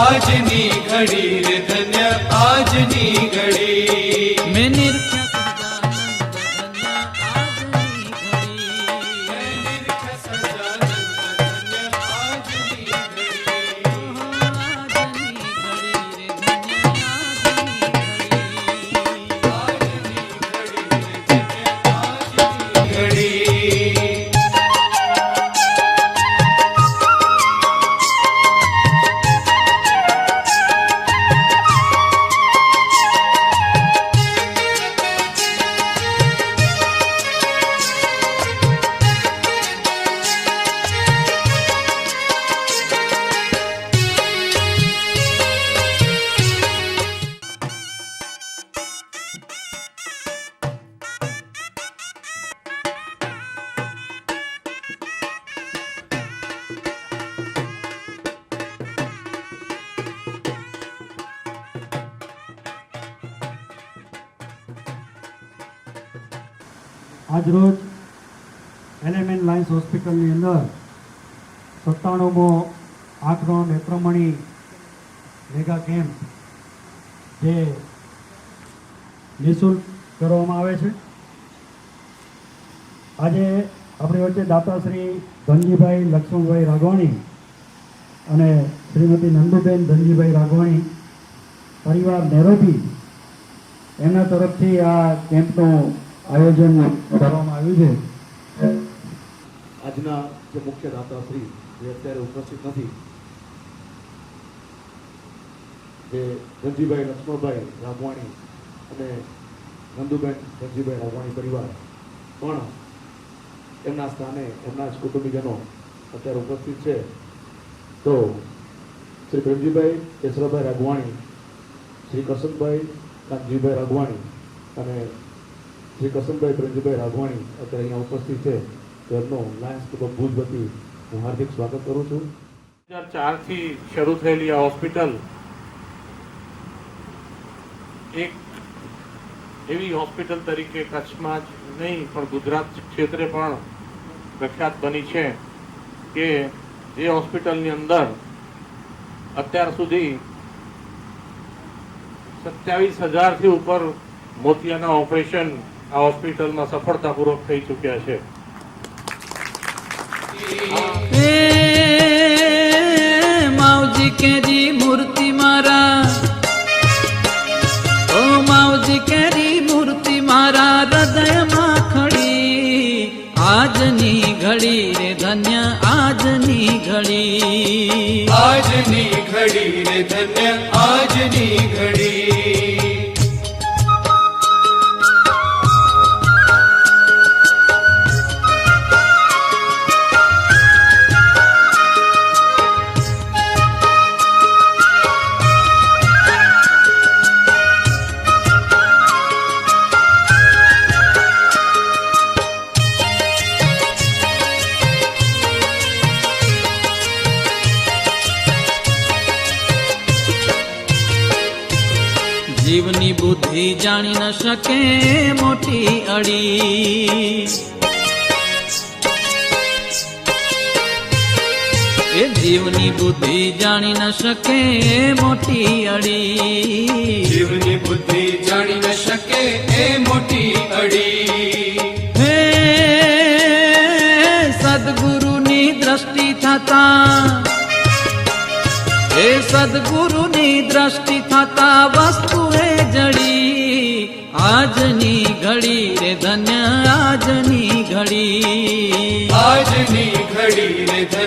આજની ઘડી રે ધન્ય આજની ઘડી મેં નિરખ્યા આજરોજ LMN લાયન્સ હોસ્પિટલની અંદર 97મો આંખનો નેત્રમણી મેગા કેમ્પ જે નિઃશુલ્ક કરવામાં આવે છે. આજે આપણી વચ્ચે દાતાશ્રી ધનજીભાઈ લક્ષ્મણભાઈ રાઘવાણી અને શ્રીમતી નંદુબેન ધનજીભાઈ રાઘવાણી પરિવાર નેરોબી એમના તરફથી આ કેમ્પનું આયોજન કરવામાં આવ્યું છે. આજના જે મુખ્ય દાતાશ્રી જે અત્યારે ઉપસ્થિત નથી, જે ધનજીભાઈ લક્ષ્મણભાઈ રાઘવાણી અને નંદુબેન ધનજીભાઈ રાઘવાણી પરિવાર પણ એમના સ્થાને એમના જ કુટુંબીજનો અત્યારે ઉપસ્થિત છે. તો શ્રી પ્રેમજીભાઈ કેશવભાઈ રાઘવાણી, શ્રી કરશનભાઈ કાનજીભાઈ રાઘવાણી અને શ્રી કરશનભાઈ પ્રેમજીભાઈ રાઘવાણી અત્યારે અહીંયા ઉપસ્થિત છે. તો એમનું લાયન્સ ક્લબ ભુજ વતી હું હાર્દિક સ્વાગત કરું છું. 2004થી શરૂ થયેલી આ હોસ્પિટલ એક એવી હોસ્પિટલ તરીકે કચ્છમાં જ નહીં પણ ગુજરાત ક્ષેત્રે પણ પ્રખ્યાત બની છે કે જે હોસ્પિટલની અંદર અત્યાર સુધી 27,000થી ઉપર મોતિયાના ઓપરેશન આ હોસ્પિટલમાં સફળતાપૂર્વક થઈ ચૂક્યા છે. માવજી કેરી મૂર્તિ મારા, ઓ માવજી કેરી મૂર્તિ મારા હૃદયમાં ખડી. આજની ઘડી રે ધન્ય આજની ઘડી, આજની ઘડી રે ધન્ય આજની ઘડી જીવની બુદ્ધિ જાણી ન શકે મોટી અડી. એ જીવની બુદ્ધિ જાણી ન શકે મોટી અડી. જીવની બુદ્ધિ જાણી ન શકે એ મોટી અડી. હે સદગુરુની દ્રષ્ટિ થતા, હે સદગુરુની દ્રષ્ટિ થતા વસ્તુ એ જડી. આજની ઘડી રે ધન્ય આજની ઘડી, આજની ઘડી રે ધન્ય